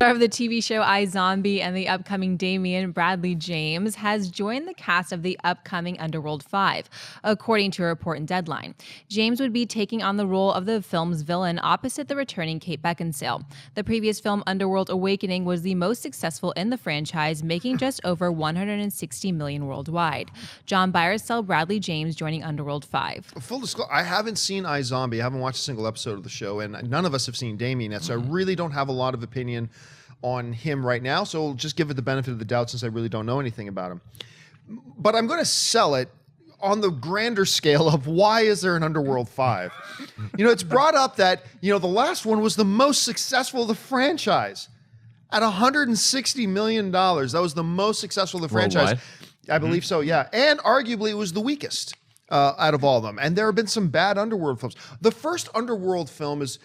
Star of the TV show iZombie and the upcoming Damien, Bradley James, has joined the cast of the upcoming Underworld 5, according to a report in Deadline. James would be taking on the role of the film's villain opposite the returning Kate Beckinsale. The previous film, Underworld Awakening, was the most successful in the franchise, making just over $160 million worldwide. John Byers saw Bradley James joining Underworld 5. Full disclosure, I haven't seen iZombie. I haven't watched a single episode of the show, and none of us have seen Damien yet, so I really don't have a lot of opinion on him right now, so I'll just give it the benefit of the doubt since I really don't know anything about him. But I'm going to sell it on the grander scale of why is there an Underworld 5? It's brought up that, the last one was the most successful of the franchise at $160 million. That was the most successful of the franchise. Worldwide? I believe so, yeah. And arguably it was the weakest out of all of them. And there have been some bad Underworld films. The first Underworld film is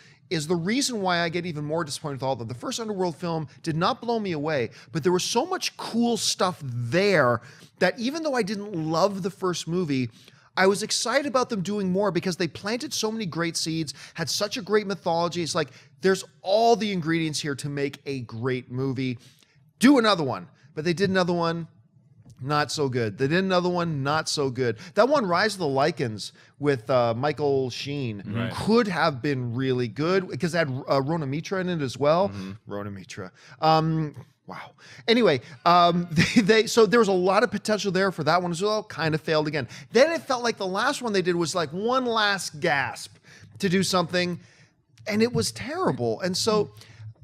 the reason why I get even more disappointed with all of them. The first Underworld film did not blow me away, but there was so much cool stuff there that even though I didn't love the first movie, I was excited about them doing more because they planted so many great seeds, had such a great mythology. It's like, there's all the ingredients here to make a great movie. Do another one. But they did another one. Not so good. They did another one, not so good. That one, Rise of the Lycans, with Michael Sheen, could have been really good because it had Rona Mitra in it as well. Rona Mitra. Wow. Anyway, so there was a lot of potential there for that one as well. Kind of failed again. Then it felt like the last one they did was like one last gasp to do something, and it was terrible. And so,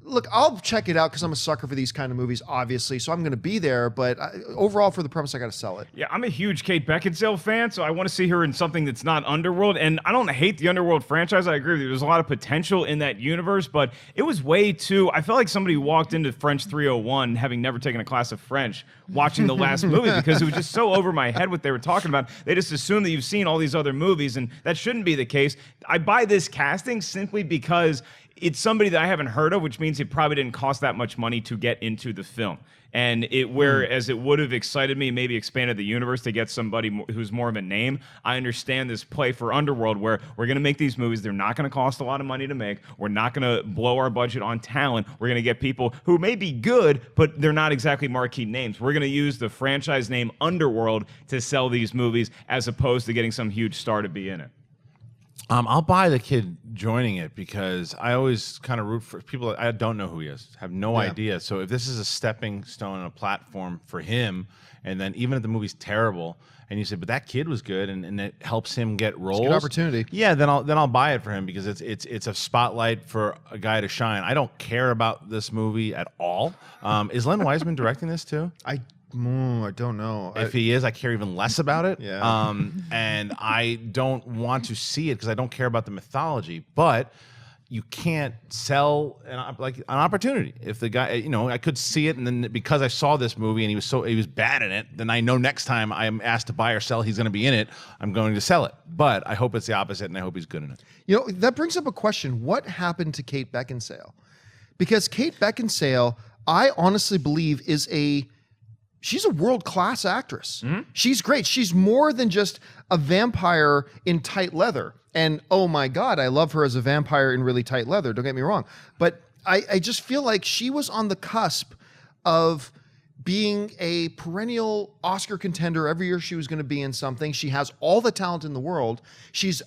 look, I'll check it out because I'm a sucker for these kind of movies, obviously, so I'm going to be there. But overall, for the premise, I got to sell it. Yeah, I'm a huge Kate Beckinsale fan, so I want to see her in something that's not Underworld. And I don't hate the Underworld franchise. I agree with you. There's a lot of potential in that universe, but it was way too... I felt like somebody walked into French 301, having never taken a class of French, watching the last movie because it was just so over my head what they were talking about. They just assume that you've seen all these other movies, and that shouldn't be the case. I buy this casting simply because it's somebody that I haven't heard of, which means it probably didn't cost that much money to get into the film. And whereas it would have excited me, maybe expanded the universe to get somebody who's more of a name, I understand this play for Underworld where we're going to make these movies. They're not going to cost a lot of money to make. We're not going to blow our budget on talent. We're going to get people who may be good, but they're not exactly marquee names. We're going to use the franchise name Underworld to sell these movies as opposed to getting some huge star to be in it. I'll buy the kid joining it because I always kind of root for people that I don't know who he is, have no idea. So if this is a stepping stone and a platform for him, and then even if the movie's terrible, and you say, but that kid was good, and it helps him get roles, It's a good opportunity. Yeah, then I'll buy it for him because it's a spotlight for a guy to shine. I don't care about this movie at all. Is Len Wiseman directing this too? I don't know. If he is, I care even less about it. Yeah. And I don't want to see it because I don't care about the mythology. But you can't sell an opportunity. If the guy, I could see it, and then because I saw this movie and he was bad in it, then I know next time I am asked to buy or sell, he's going to be in it. I'm going to sell it. But I hope it's the opposite, and I hope he's good in it. That brings up a question. What happened to Kate Beckinsale? Because Kate Beckinsale, I honestly believe, she's a world-class actress. She's great. She's more than just a vampire in tight leather. And oh my God, I love her as a vampire in really tight leather. Don't get me wrong. But I just feel like she was on the cusp of being a perennial Oscar contender. Every year she was going to be in something. She has all the talent in the world. She's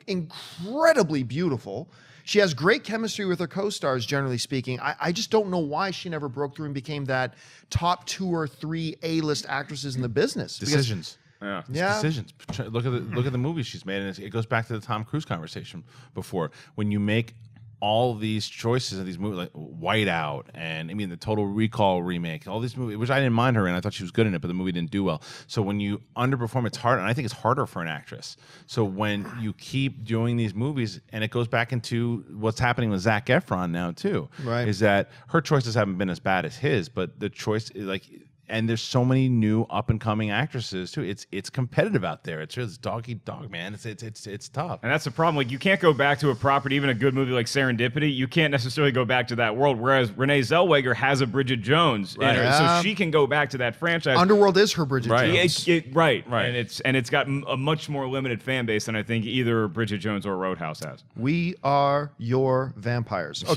incredibly beautiful. She has great chemistry with her co-stars, generally speaking. I just don't know why she never broke through and became that top 2 or 3 A-list actresses in the business. Decisions. Yeah. Decisions. Look at the movies she's made, and it goes back to the Tom Cruise conversation before. When you make all these choices in these movies, like Whiteout, and the Total Recall remake, all these movies, which I didn't mind her in. I thought she was good in it, but the movie didn't do well. So when you underperform, it's hard, and I think it's harder for an actress. So when you keep doing these movies, and it goes back into what's happening with Zac Efron now too, right? Is that her choices haven't been as bad as his, but the choice, and there's so many new up and coming actresses too. It's competitive out there. It's just dog eat dog, man. It's tough. And that's the problem. Like, you can't go back to a property, even a good movie like Serendipity. You can't necessarily go back to that world. Whereas Renee Zellweger has a Bridget Jones, in her, so she can go back to that franchise. Underworld is her Bridget Jones. Right. And it's got a much more limited fan base than I think either Bridget Jones or Roadhouse has. We are your vampires. Okay.